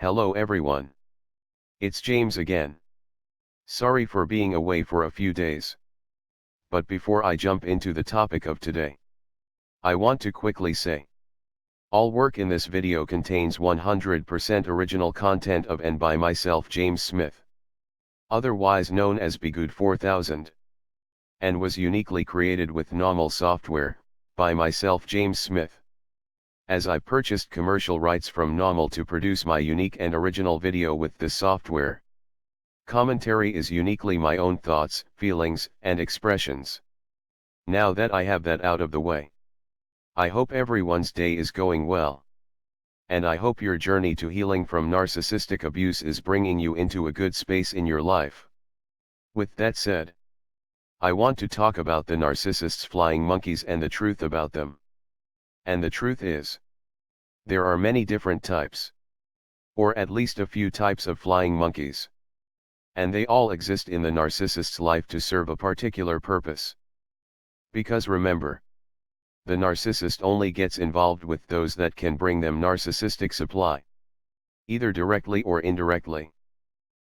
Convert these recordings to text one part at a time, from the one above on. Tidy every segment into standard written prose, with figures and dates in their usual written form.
Hello everyone. It's James again. Sorry for being away for a few days. But before I jump into the topic of today, I want to quickly say, all work in this video contains 100% original content of and by myself, James Smith, otherwise known as Bgood 4000, and was uniquely created with NAWMAL software, by myself, James Smith. As I purchased commercial rights from NAWMAL to produce my unique and original video with this software. Commentary is uniquely my own thoughts, feelings, and expressions. Now that I have that out of the way, I hope everyone's day is going well. And I hope your journey to healing from narcissistic abuse is bringing you into a good space in your life. With that said, I want to talk about the narcissists' flying monkeys and the truth about them. And the truth is, there are many different types, or at least a few types of flying monkeys. And they all exist in the narcissist's life to serve a particular purpose. Because remember, the narcissist only gets involved with those that can bring them narcissistic supply, either directly or indirectly.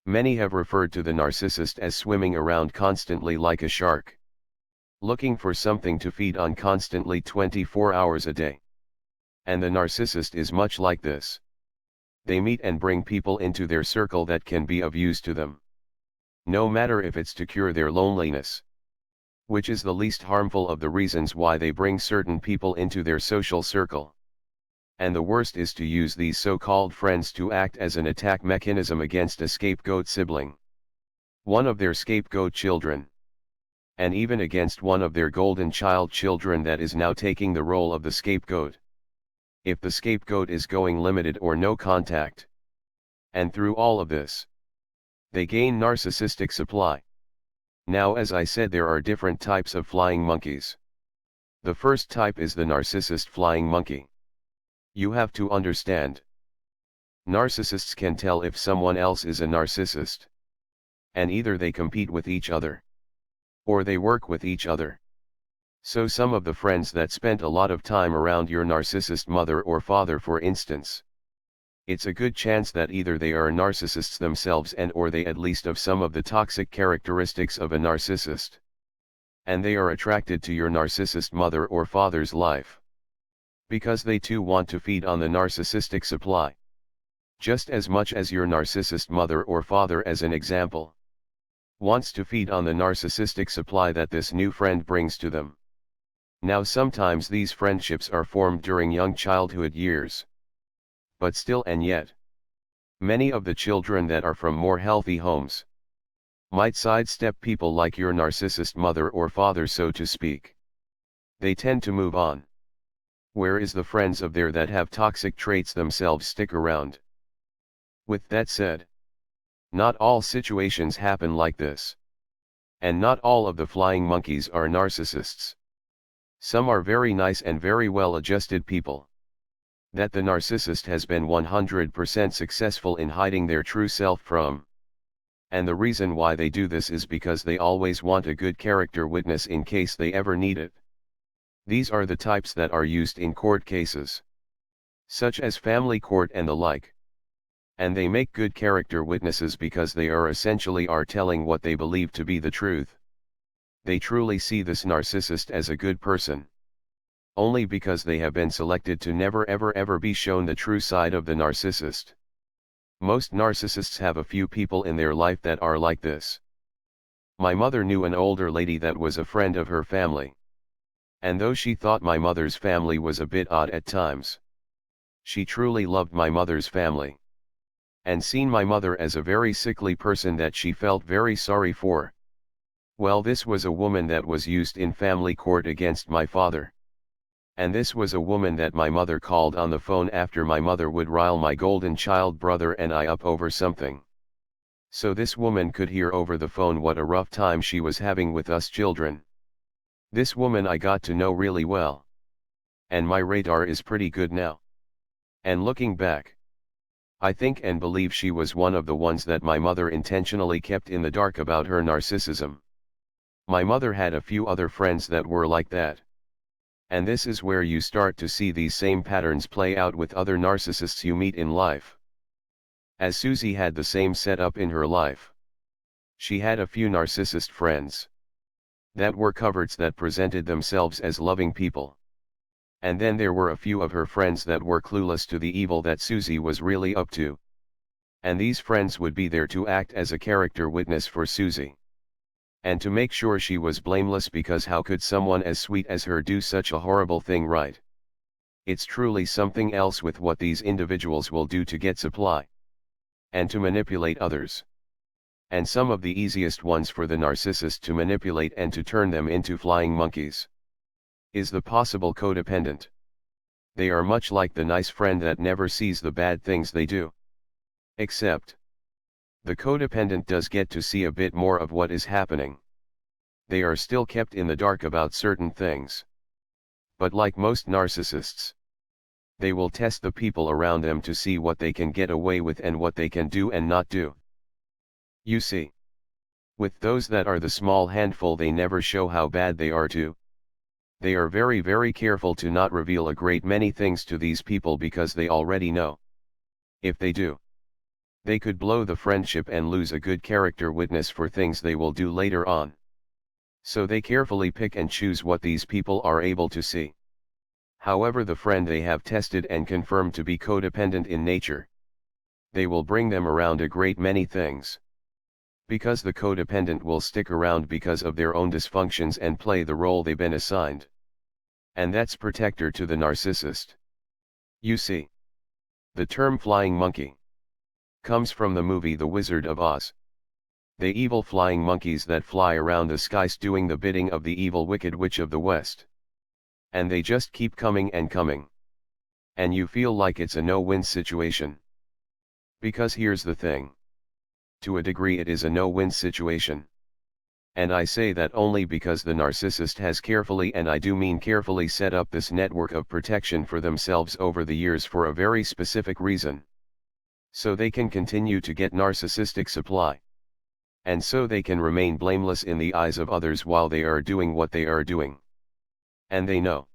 Many have referred to the narcissist as swimming around constantly like a shark, looking for something to feed on constantly 24 hours a day. And the narcissist is much like this. They meet and bring people into their circle that can be of use to them. No matter if it's to cure their loneliness, which is the least harmful of the reasons why they bring certain people into their social circle. And the worst is to use these so-called friends to act as an attack mechanism against a scapegoat sibling, one of their scapegoat children, and even against one of their golden child children that is now taking the role of the scapegoat, if the scapegoat is going limited or no contact. And through all of this, they gain narcissistic supply. Now, as I said, there are different types of flying monkeys. The first type is the narcissist flying monkey. You have to understand, narcissists can tell if someone else is a narcissist, and either they compete with each other, or they work with each other. So some of the friends that spent a lot of time around your narcissist mother or father, for instance, it's a good chance that either they are narcissists themselves and or they at least have some of the toxic characteristics of a narcissist. And they are attracted to your narcissist mother or father's life, because they too want to feed on the narcissistic supply, just as much as your narcissist mother or father, as an example, wants to feed on the narcissistic supply that this new friend brings to them. Now sometimes these friendships are formed during young childhood years. But still and yet, many of the children that are from more healthy homes might sidestep people like your narcissist mother or father, so to speak. They tend to move on. Whereas the friends of theirs that have toxic traits themselves stick around. With that said, not all situations happen like this. And not all of the flying monkeys are narcissists. Some are very nice and very well-adjusted people that the narcissist has been 100% successful in hiding their true self from. And the reason why they do this is because they always want a good character witness in case they ever need it. These are the types that are used in court cases, such as family court and the like. And they make good character witnesses because they are essentially telling what they believe to be the truth. They truly see this narcissist as a good person, only because they have been selected to never ever be shown the true side of the narcissist. Most narcissists have a few people in their life that are like this. My mother knew an older lady that was a friend of her family. And though she thought my mother's family was a bit odd at times, she truly loved my mother's family, and seen my mother as a very sickly person that she felt very sorry for. Well, this was a woman that was used in family court against my father. And this was a woman that my mother called on the phone after my mother would rile my golden child brother and I up over something. So this woman could hear over the phone what a rough time she was having with us children. This woman I got to know really well. And my radar is pretty good now. And looking back, I think and believe she was one of the ones that my mother intentionally kept in the dark about her narcissism. My mother had a few other friends that were like that. And this is where you start to see these same patterns play out with other narcissists you meet in life. As Susie had the same setup in her life. She had a few narcissist friends. That were coverts that presented themselves as loving people. And then there were a few of her friends that were clueless to the evil that Susie was really up to. And these friends would be there to act as a character witness for Susie. And to make sure she was blameless, because how could someone as sweet as her do such a horrible thing, right? It's truly something else with what these individuals will do to get supply. And to manipulate others. And some of the easiest ones for the narcissist to manipulate and to turn them into flying monkeys is the possible codependent. They are much like the nice friend that never sees the bad things they do. Except, the codependent does get to see a bit more of what is happening. They are still kept in the dark about certain things. But like most narcissists, they will test the people around them to see what they can get away with and what they can do and not do. You see, with those that are the small handful, they never show how bad they are too. They are very, very careful to not reveal a great many things to these people, because they already know. If they do, they could blow the friendship and lose a good character witness for things they will do later on. So they carefully pick and choose what these people are able to see. However, the friend they have tested and confirmed to be codependent in nature, they will bring them around a great many things. Because the codependent will stick around because of their own dysfunctions and play the role they've been assigned. And that's protector to the narcissist. You see, the term flying monkey comes from the movie The Wizard of Oz. They evil flying monkeys that fly around the skies doing the bidding of the evil wicked witch of the West. And they just keep coming and coming. And you feel like it's a no-win situation. Because here's the thing. To a degree it is a no-win situation. And I say that only because the narcissist has carefully, and I do mean carefully, set up this network of protection for themselves over the years for a very specific reason. So they can continue to get narcissistic supply. And so they can remain blameless in the eyes of others while they are doing what they are doing. And they know.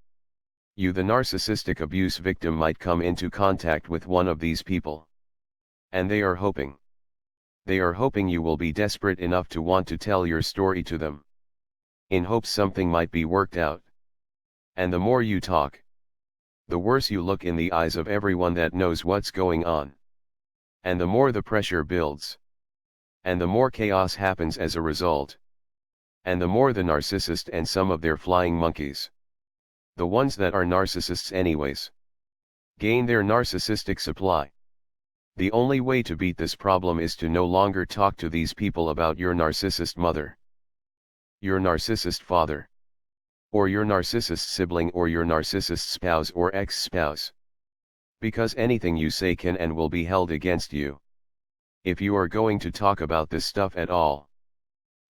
You, the narcissistic abuse victim, might come into contact with one of these people. And they are hoping. They are hoping you will be desperate enough to want to tell your story to them. In hopes something might be worked out. And the more you talk, the worse you look in the eyes of everyone that knows what's going on. And the more the pressure builds. And the more chaos happens as a result. And the more the narcissist and some of their flying monkeys, the ones that are narcissists anyways, gain their narcissistic supply. The only way to beat this problem is to no longer talk to these people about your narcissist mother, your narcissist father, or your narcissist sibling, or your narcissist spouse or ex-spouse. Because anything you say can and will be held against you. If you are going to talk about this stuff at all,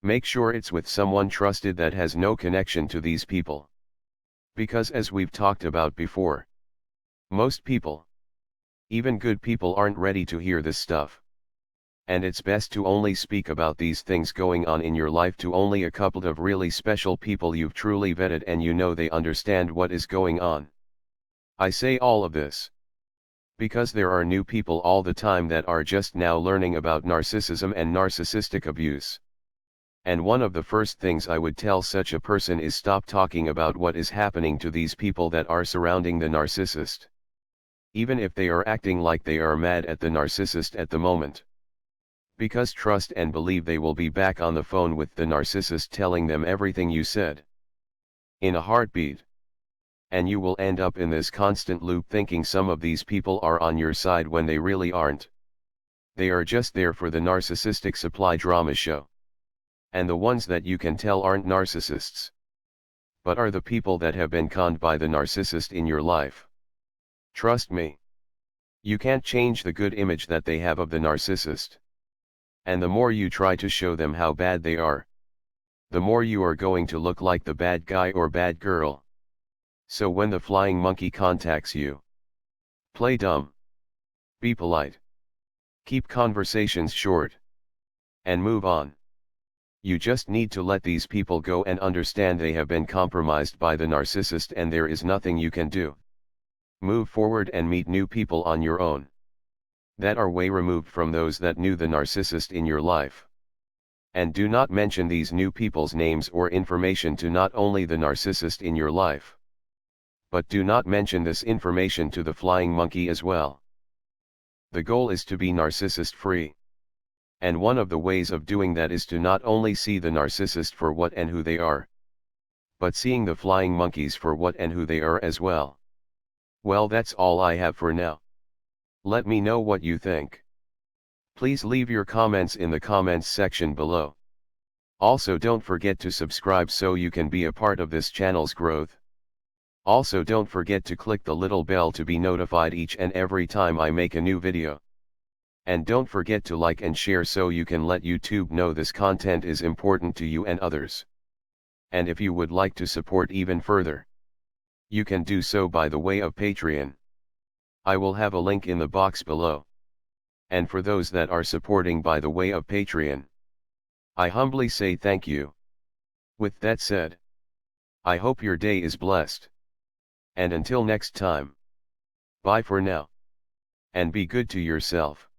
make sure it's with someone trusted that has no connection to these people. Because as we've talked about before, most people, even good people, aren't ready to hear this stuff. And it's best to only speak about these things going on in your life to only a couple of really special people you've truly vetted and you know they understand what is going on. I say all of this because there are new people all the time that are just now learning about narcissism and narcissistic abuse. And one of the first things I would tell such a person is stop talking about what is happening to these people that are surrounding the narcissist. Even if they are acting like they are mad at the narcissist at the moment. Because trust and believe they will be back on the phone with the narcissist telling them everything you said. In a heartbeat. And you will end up in this constant loop thinking some of these people are on your side when they really aren't. They are just there for the narcissistic supply drama show. And the ones that you can tell aren't narcissists, but are the people that have been conned by the narcissist in your life. Trust me. You can't change the good image that they have of the narcissist. And the more you try to show them how bad they are, the more you are going to look like the bad guy or bad girl. So when the flying monkey contacts you, play dumb. Be polite. Keep conversations short. And move on. You just need to let these people go and understand they have been compromised by the narcissist and there is nothing you can do. Move forward and meet new people on your own. that are way removed from those that knew the narcissist in your life. And do not mention these new people's names or information to not only the narcissist in your life, but do not mention this information to the flying monkey as well. The goal is to be narcissist free. And one of the ways of doing that is to not only see the narcissist for what and who they are, but seeing the flying monkeys for what and who they are as well. Well, that's all I have for now. Let me know what you think. Please leave your comments in the comments section below. Also, don't forget to subscribe so you can be a part of this channel's growth. Also, don't forget to click the little bell to be notified each and every time I make a new video. And don't forget to like and share so you can let YouTube know this content is important to you and others. And if you would like to support even further, you can do so by the way of Patreon. I will have a link in the box below. And for those that are supporting by the way of Patreon, I humbly say thank you. With that said, I hope your day is blessed. And until next time, bye for now. And be good to yourself.